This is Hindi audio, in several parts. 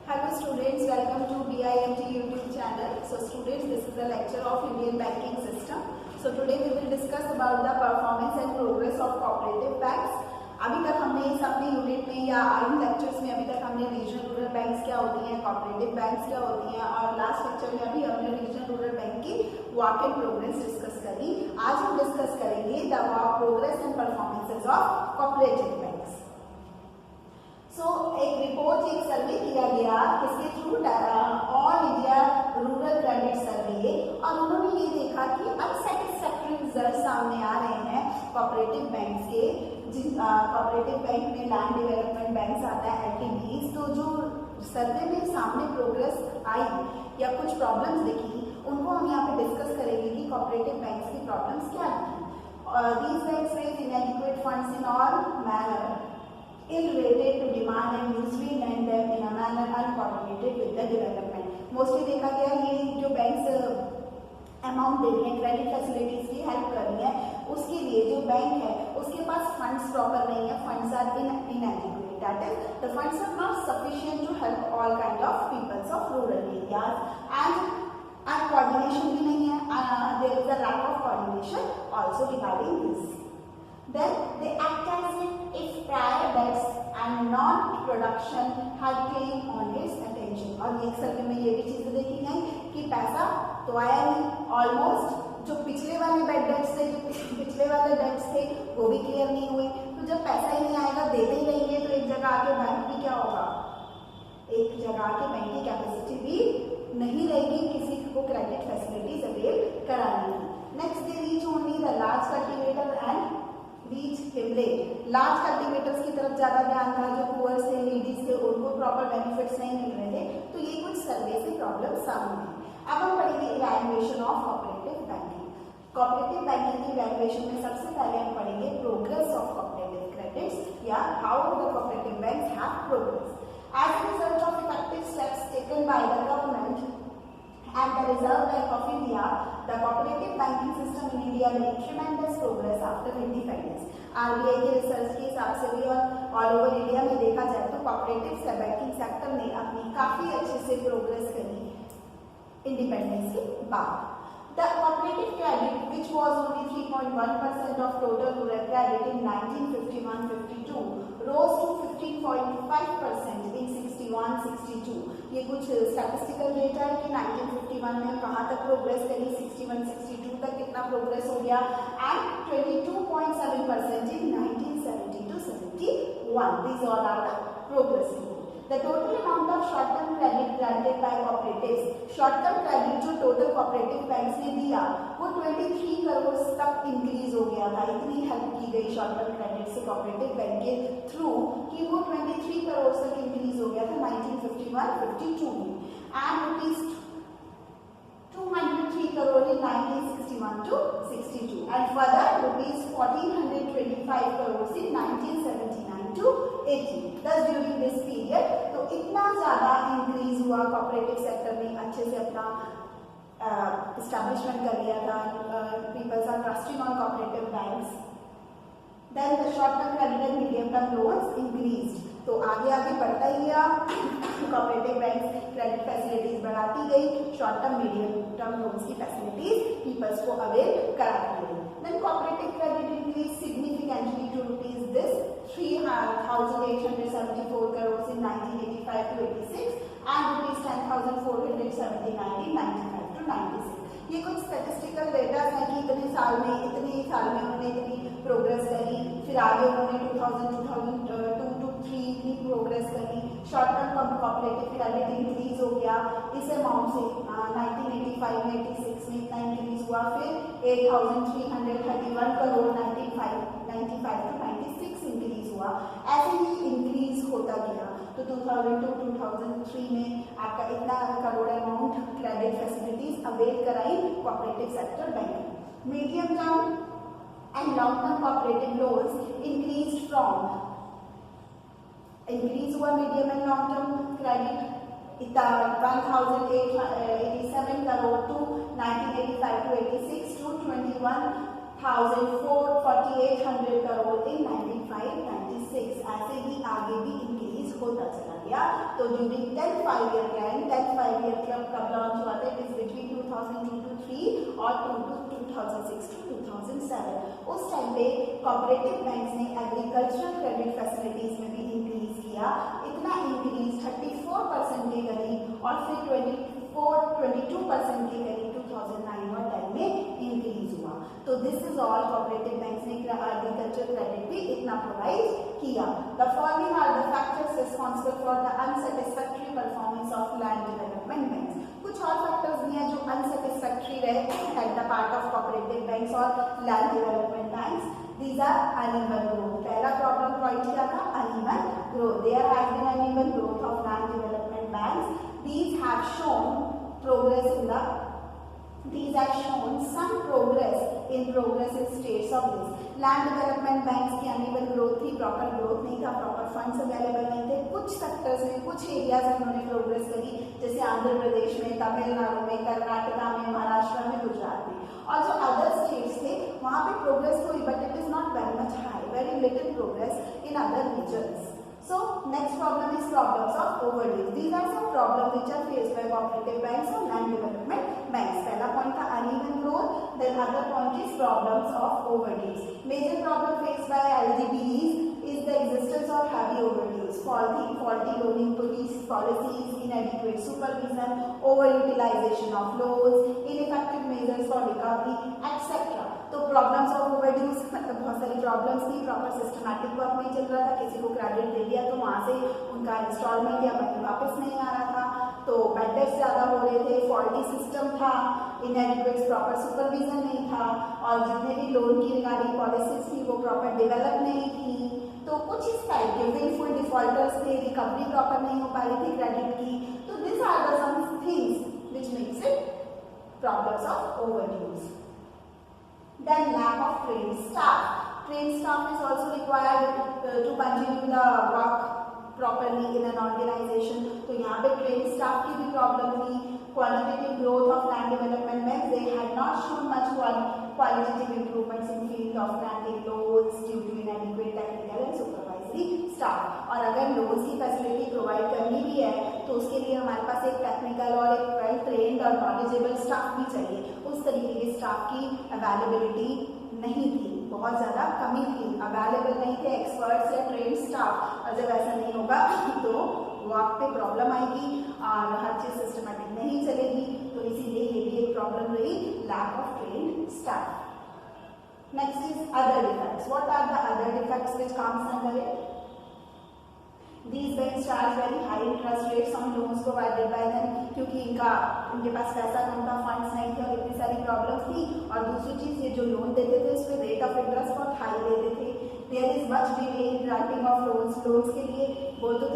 Hello students, welcome to BIMT YouTube channel. So students, this is the lecture of Indian banking system. So today we will discuss about the performance and progress of cooperative banks. अभी तक हमने इस अपने यूनिट में या इन लेक्चर्स में अभी तक हमने रीजनल रूरल बैंक्स क्या होती हैं, कोऑपरेटिव बैंक्स क्या होती हैं और लास्ट लेक्चर में अभी हमने रीजनल रूरल बैंक की वर्क इन प्रोग्रेस डिस्कस करी. आज हम डिस्कस करेंगे the progress and performances of cooperative banks. So एक रिपोर्ट, एक सर्वे किया गया किसके through, all India rural credit survey, और उन्होंने ये देखा कि अनसेटिस्फैक्टरी रिजल्ट सामने आ रहे हैं कोऑपरेटिव बैंक्स के. कोऑपरेटिव बैंक में लैंड डेवलपमेंट बैंक्स आता है, एलटीबीज. तो जो सर्वे में सामने प्रोग्रेस आई या कुछ प्रॉब्लम्स दिखी, उनको हम यहाँ पे डिस्कस करेंगे कि कोऑपरेटिव बैंक्स की प्रॉब्लम्स क्या थी. These banks face इनएडिक्वेट funds in all manner, ill-rated to demand and usually lend them in a manner uncoordinated with the development. Mostly देखा गया ये जो बैंक्स अमाउंट दे रही है, क्रेडिट फैसिलिटीज की हेल्प कर रही है, उसके लिए जो बैंक है उसके पास फंड्स प्रॉपर नहीं है, funds are inadequate. That is, the funds are not sufficient to help all kind of peoples of rural areas, and coordination भी नहीं है. There is a lack of coordination also regarding this. Then they act as if prior debts and non-production had claim on its attention. और एक सर्वे में ये भी चीजें देखी गई कि पैसा तो आया नहीं, ऑलमोस्ट जो पिछले वाले बैड डेट्स थे, जो पिछले वाले डेट्स थे वो भी क्लियर नहीं हुए. तो जब पैसा ही नहीं आएगा, देते ही रहेंगे, तो एक जगह आके बैंक की क्या होगा, एक जगह आके बैंक की कैपेसिटी भी नहीं रहेगी किसी को क्रेडिट फैसिलिटीज अवेल कराने की. Next, they reach only the large cultivator and reach हिमलेज. लार्ज कल्टिवेटर्स की तरफ ज्यादा ध्यान था, जो पुअर्स थे, लेडीज थे, उनको प्रॉपर बेनिफिट्स नहीं मिल रहे थे. तो ये कुछ सर्वे से प्रॉब्लम सामने है. अब हम पढ़ेंगे evaluation of cooperative banking. Cooperative banking की इवैल्यूएशन में सबसे पहले हम पढ़ेंगे प्रोग्रेस ऑफ कोऑपरेटिव क्रेडिट्स या how the cooperative banks have progress. As a result of effective steps taken by the government and the Reserve Bank of India, the cooperative banking system in India made tremendous progress after independence. RBI के रिसर्च के हिसाब से भी और ऑल ओवर इंडिया में देखा जाए तो कोऑपरेटिव बैंकिंग सेक्टर ने अपनी काफी अच्छे से प्रोग्रेस करी इंडिपेंडेंस के बाद. The cooperative credit, which was only 3.1% of total rural credit in 1951-52, rose to 15.5% in 61-62. ये कुछ स्टैटिस्टिकल डेटा है कि 1951 में कहाँ तक प्रोग्रेस करी, 61-62 तक कितना प्रोग्रेस हो गया, and 22.7% in 1970-71. These all are the progress. The total amount of short-term credit granted by cooperatives, short-term credit जो total cooperative banks ने दिया वो 23 करोड़ तक इंक्रीज हो गया था. इतनी हेल्प की गई शॉर्ट-टर्म क्रेडिट से कोऑपरेटिव बैंक के थ्रू कि वो 23 करोड़ तक इंक्रीज हो गया था 1951-52 में, and rupees 203 crore in 1961-62, and further rupees 1425 crores in 1979-80. Thus during this period, तो इतना ज्यादा इंक्रीज हुआ, कोऑपरेटिव सेक्टर ने अच्छे से अपना एस्टैब्लिशमेंट कर लिया था. Peoples are trusting on cooperative banks. Then the short-term credit and medium-term loans increased. तो आगे आगे बढ़ता ही गया, कोऑपरेटिव बैंक क्रेडिट फैसिलिटीज बढ़ाती गई, short term medium term loans की फैसिलिटीज पीपल्स को अवेल कराती गई. Then cooperative credit increase significantly to rupees this 3,874 crores in 1985-86 and rupees 10,479 in 95-96. ये कुछ स्टैटिस्टिकल डेटा है कि इतने साल में उन्होंने इतनी प्रोग्रेस करी, फिर आगे उन्होंने 2002-2003 इतनी प्रोग्रेस करी. Short term cooperative credit increase हो गया इस अमाउंट से 1985 में 86 में इतना इंक्रीज हुआ, फिर 8,331 करोड़ 95-96 इंक्रीज हुआ. ऐसे ही इंक्रीज होता गया. तो 2002-2003 में आपका इतना crore amount credit facilities avail कराई cooperative sector bank. Medium term and long term cooperative loans increase हुआ medium and long term credit 1,887 crore to 1985-86 to 21,448 crore in 95-96. ऐसे ही आगे भी इंक्रीज होता चला. किया। तो during 10th 5-year plan, 10th 5-year club कब लॉन्च हुआ था? इट इज बिटवीन 2002 to 3 और 2006 to 2007। उस टाइम पे कोऑपरेटिव बैंक्स ने एग्रीकल्चरल क्रेडिट फैसिलिटीज में भी इंक्रीज किया। इतना इंक्रीज 34% के करीब और फिर 22% के करीब 2009 और 10 में इंक्रीज हुआ। तो this is all cooperative banks ने एग्रीकल्चर क्रेडिट भी इतना प्रोवाइड किया। The following are the factors responsible for the unsatisfactory performance of land development banks. कुछ और फैक्टर्स भी हैं जो अनसेटिस्फैक्टरी रहे at the part of cooperative banks और land development banks. These are uneven growth. पहला प्रॉब्लम पॉइंट क्या था? uneven growth. There has been uneven growth of land development banks. These have shown progress in the These have shown some progress in progressive states of this. Land development banks की अनइवन ग्रोथ थी, प्रॉपर ग्रोथ नहीं था, प्रॉपर फंड्स अवेलेबल नहीं थे। कुछ सेक्टर्स में, कुछ एरियाज में उन्होंने प्रोग्रेस करी, जैसे आंध्र प्रदेश में, तमिलनाडु में, कर्नाटका में, महाराष्ट्र में, गुजरात में। और जो अदर स्टेट्स थे वहाँ पे प्रोग्रेस हुई, but it is not very much high, very little progress in other regions. So next problem is problems of overdues. These are some problems which are faced by cooperative banks or land development banks. पहला point था uneven growth, then other point is problems of overdues. Major problem faced by LDBs is the existence of heavy overdues, faulty loaning policies, inadequate supervision, overutilization of loans, ineffective measures for recovery, etc. तो प्रॉब्लम्स ऑफ ओवरड्यूज मतलब बहुत सारी प्रॉब्लम्स थी, प्रॉपर सिस्टमैटिक वर्क नहीं चल रहा था, किसी को क्रेडिट दे दिया तो वहाँ से उनका इंस्टॉलमेंट या मनी वापस नहीं आ रहा था, तो बैड डेट्स ज़्यादा हो रहे थे, फॉल्टी सिस्टम था, इनएडिक्वेट प्रॉपर सुपरविजन नहीं था, और जितने भी लोन की रिगार्डिंग पॉलिसीज थी वो प्रॉपर डेवलप नहीं थी। तो कुछ इस टाइप के विलफुल डिफॉल्टर्स थे, रिकवरी प्रॉपर नहीं हो पा रही थी क्रेडिट की। तो this are the some things which makes it problems of overdues. Then lack of trained staff. Trained staff is also required to continue the work properly in an organization. तो यहाँ पे trained staff की भी problem थी। Qualitative growth of land development banks, they had not shown much qualitative improvements in field of granting loans due to inadequate technical and supervisory staff. और अगर loans की facility provide करनी भी है तो उसके लिए हमारे पास एक टेक्निकल और एक वेल ट्रेन्ड और नॉलेजेबल स्टाफ भी चाहिए। उस तरीके के स्टाफ की अवेलेबिलिटी नहीं थी, बहुत ज़्यादा कमी थी, अवेलेबल नहीं थे एक्सपर्ट्स या ट्रेन्ड स्टाफ। और जब ऐसा नहीं होगा तो वर्क पे प्रॉब्लम आएगी और हर चीज़ सिस्टमेटिक नहीं चलेगी। तो इसीलिए ये भी एक प्रॉब्लम रही, lack of trained staff. Next is other defects. What are the other defects which comes under it? These banks charge very high interest rates on loans provided by them, क्योंकि इनके पास पैसा कम था, फंड्स नहीं थे और इतनी सारी प्रॉब्लम्स थी। और दूसरी चीज़, ये जो लोन देते थे उस पर रेट ऑफ इंटरेस्ट बहुत हाई लेते थे। There is much delay in granting of loans के लिए बोलते तो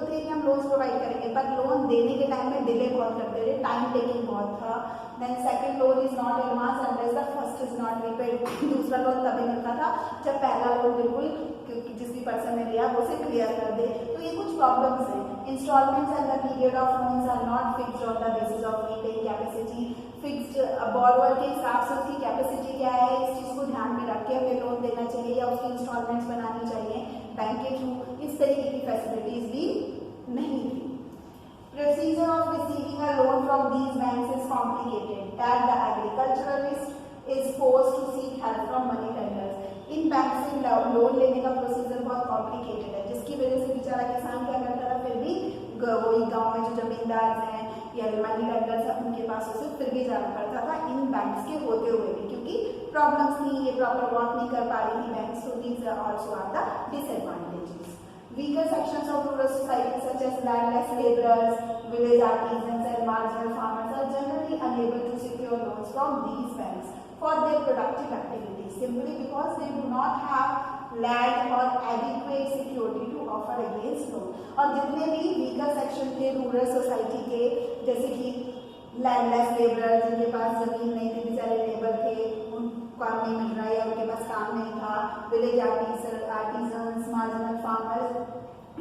थे कि हम लोन्स प्रोवाइड करेंगे, पर लोन देने के टाइम में डिले बहुत करते थे, टाइम टेकिंग बहुत था। Then second loan is not advance unless the first is not repaid. दूसरा लोन तभी मिलता था जब पहला लोन बिल्कुल जिस भी पर्सन ने लिया वो उसे क्लियर कर दे। तो ये कुछ प्रॉब्लम्स हैं। Instalments and the period of loans are not fixed on the basis of repaying capacity. Fixed borrower के हिसाब से उसकी कैपेसिटी क्या है, इस चीज़ को ध्यान में रख के हमें लोन देना चाहिए या उसकी इंस्टॉलमेंट्स बनानी चाहिए बैंक के थ्रू। इस तरीके की फैसिलिटीज भी नहीं थी। Procedure of receiving a loan from these banks is complicated, that the agriculturalist is forced to seek help from money lenders. In bank से लोन लेने का प्रोसीजर बहुत कॉम्प्लिकेटेड है, जिसकी वजह से बेचारा किसान क्या करता था, फिर भी वही गांव में जो जमींदार हैं या मनी लेंडर्स हैं उनके पास उसे फिर भी जाना पड़ता था इन बैंक्स के होते हुए भी, क्योंकि प्रॉब्लम्स थी, ये प्रॉपर वर्क नहीं कर पा रही थी बैंक्स। तो these also are the disadvantages. Weaker sections of rural society such as landless laborers, village artisans and marginal farmers are generally unable to secure loans from these banks for their productive activities simply because they do not have land or adequate security to offer against loan. और जितने भी weaker section थे rural society के, जैसे कि लैंडलेस लेबरर जिनके पास जमीन नहीं थी, बेचारे लेबर थे, उनको काम नहीं मिल रहा या उनके पास काम नहीं था, विलेज आर्टिजन्स, मार्जिनल फार्मर्स,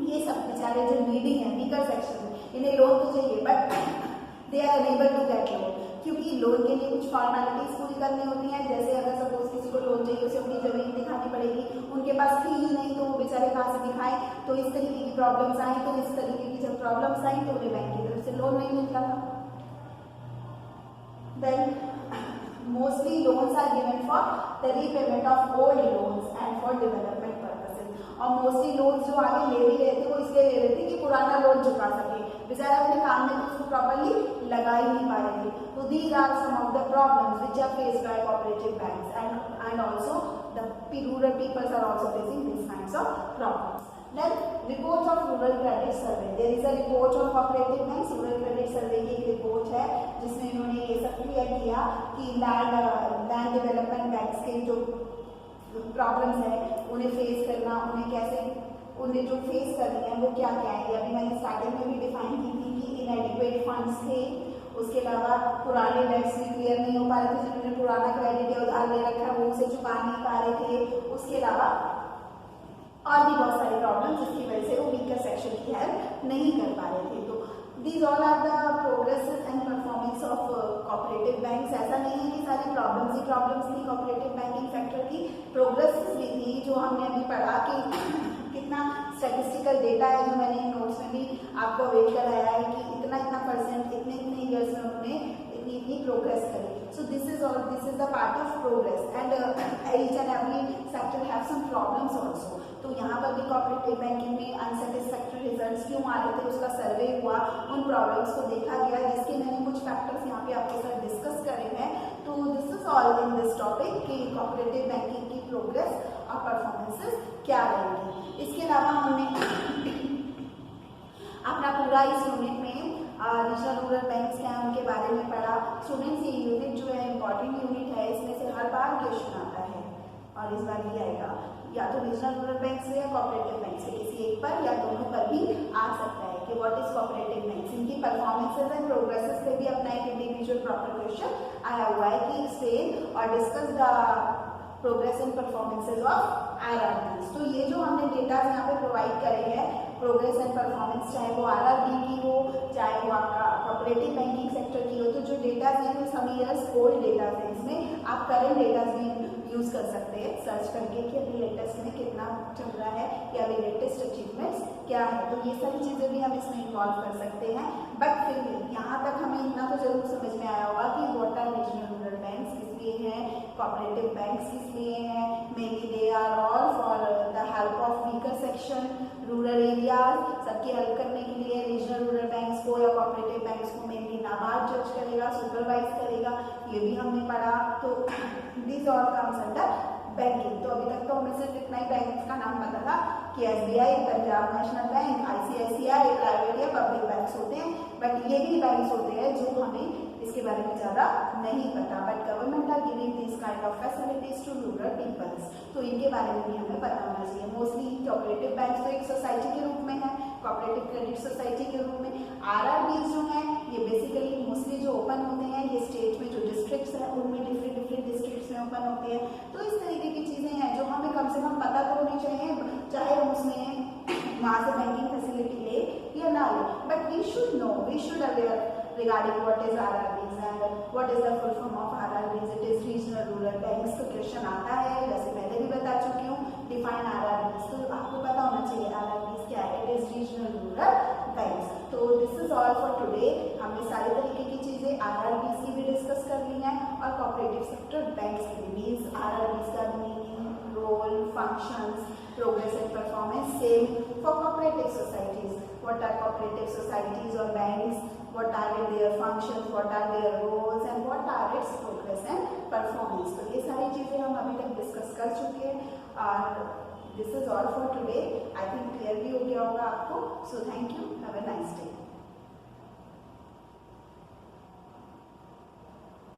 ये सब बेचारे जो नीडी हैं वीकर सेक्शन, इन्हें लोन तो चाहिए but they are unable to get loan. क्योंकि लोन के लिए कुछ फॉर्मेलिटीज पूरी करनी होती हैं। जैसे अगर सपोज किसी को लोन चाहिए, उसे अपनी जमीन दिखानी पड़ेगी, उनके पास थी ही नहीं तो वो बेचारे कहाँ से दिखाएं। तो इस तरीके की प्रॉब्लम्स आई, तो इस तरीके की जब प्रॉब्लम्स आई तो उन्हें बैंक की तरफ से लोन नहीं मिलता था। Then mostly loans are given for the repayment of old loans and for development purposes. और मोस्टली लोन्स जो आगे ले भी रहे थे वो इसलिए ले रहे थे कि पुराना लोन चुका सके, बेचारे अपने काम में तो उसको प्रॉपर्ली लगा ही नहीं पा रहे थे। तो these are some of the problems which are faced by cooperative banks and also the rural peoples are also facing this kinds of problems. Then report of rural credit survey. There is a report of cooperative banks. Rural credit survey की एक रिपोर्ट है जिसमें इन्होंने ये सब क्लियर किया कि लैंड डेवलपमेंट बैंक्स के जो प्रॉब्लम्स है उन्हें फेस करना, उन्हें जो फेस कर रही हैं वो क्या क्या है। अभी मैंने स्टार्टिंग में भी डिफाइन की थी कि इनएडिक्वेट फंड्स थे, उसके अलावा पुराने डेट्स भी क्लियर नहीं हो पा रहे थे, जिन्होंने पुराना क्रेडिट या उधार ले रखा है वो उसे चुका नहीं पा रहे थे। उसके अलावा और भी बहुत सारी प्रॉब्लम जिसकी वजह से वो वीकर सेक्शन की हेल्प नहीं कर पा रहे थे। तो these all are the progress and performance of cooperative banks. ऐसा नहीं है कि सारी प्रॉब्लम्स ही प्रॉब्लम्स थी कोऑपरेटिव बैंकिंग सेक्टर की, प्रोग्रेस भी थी जो हमने अभी पढ़ा कि कितना स्टैटिस्टिकल डेटा है, जो मैंने नोट्स में भी आपको अवेट कराया है कि इतना परसेंट इतने ईयर्स में उन्होंने इतनी प्रोग्रेस करी। So this is the part of progress and each and every sector have some problems also. तो यहाँ पर भी कोऑपरेटिव बैंकिंग में अनसेटिस्फैक्टरी रिजल्ट्स क्यों आ रहे थे, उसका सर्वे हुआ, उन प्रॉब्लम्स को देखा गया, जिसके मैंने कुछ फैक्टर्स यहाँ पे आपके साथ डिस्कस करे हैं। तो this is all in this topic कि कोऑपरेटिव बैंकिंग की प्रोग्रेस और परफॉर्मेंसेस क्या रहेंगी। इसके अलावा हमने अपना पूरा इस यूनिट में नेशनल रूरल बैंक्स क्या है उनके बारे में पढ़ा। स्टूडेंट्स ये यूनिट जो है इम्पॉर्टेंट यूनिट है, इसमें से हर बार क्वेश्चन आता है और इस बार भी आएगा, या तो नेशनल रूरल बैंक से या कोऑपरेटिव बैंक से, किसी एक पर या दोनों पर भी आ सकता है कि व्हाट इज कोऑपरेटिव बैंक्स। इनकी परफॉर्मेंसेस एंड प्रोग्रेसेस पे भी अपना एक इंडिविजुअल प्रॉपर क्वेश्चन आया हुआ है कि एक्सप्लेन और discuss the progress and performances of RRBs. तो ये जो हमने डेटा यहाँ पे प्रोवाइड करे हैं प्रोग्रेस एंड परफॉर्मेंस, चाहे वो आरआरबी की हो चाहे वो आपका कोऑपरेटिव बैंकिंग सेक्टर की हो, तो जो डेटा है वो सम ईयर्स ओल्ड डेटा है, इसमें आप करंट डेटा भी यूज कर सकते हैं सर्च करके कि अभी लेटेस्ट में कितना चल रहा है या अभी लेटेस्ट अचीवमेंट्स क्या है। तो ये सारी चीज़ें भी हम इसमें इन्वॉल्व कर सकते हैं। बट फिर भी यहाँ तक हमें इतना तो जरूर समझ में आया होगा कि what are national rural banks किस लिए हैं, कोऑपरेटिव बैंक्स किस लिए हैं। Mainly they are all for the help of weaker section, rural areas, सबकी हेल्प करने के लिए रीजनल रूरल बैंक्स को या कोऑपरेटिव बैंक्स को मेनली नाबार्ड जज करेगा, सुपरवाइज करेगा, ये भी हमने पढ़ा। तो this all comes under banking. तो अभी तक तो हमें सिर्फ इतना ही बैंक्स का नाम पता था कि SBI, Punjab national bank, ICICI private या पब्लिक बैंक्स होते हैं, बट ये भी बैंक्स होते हैं जो हमें इसके बारे में ज़्यादा नहीं पता। But government are giving this kind of facilities to rural peoples, तो इनके बारे में भी हमें पता होना चाहिए। मोस्टली कोऑपरेटिव बैंक तो एक सोसाइटी के रूप में है, कोऑपरेटिव क्रेडिट सोसाइटी के रूप में। आरआरबीज जो हैं ये बेसिकली मोस्टली जो ओपन होते हैं ये स्टेट में जो डिस्ट्रिक्ट्स हैं उनमें डिफरेंट डिस्ट्रिक्ट्स में ओपन होते हैं। तो इस तरीके की चीज़ें हैं जो हमें कम से कम पता तो होनी चाहिए, चाहे हम उसमें वहाँ से बैंकिंग फैसिलिटी ले या ना ले, but we should know, we should aware regarding what is RRBs and what is the full form of RRBs. It is regional rural banks। तो क्वेश्चन आता है, जैसे पहले भी बता चुकी हूँ, डिफाइन RRBs, तो आपको पता होना चाहिए RRBs क्या है। It is regional rural banks। तो this is all for today. हमने सारे तरीके की चीज़ें RRBs की भी डिस्कस कर ली हैं और कोऑपरेटिव सेक्टर बैंक्स की भी। मीन्स RRBs का meaning, role, functions, progress and performance same for cooperative societies. What are cooperative societies or banks? What are their functions? What are their roles? And what are its progress and performance? तो ये सारी चीज़ें हम अभी तक डिस्कस कर चुके हैं और this is all for today. I think clear भी हो गया होगा आपको। So thank you.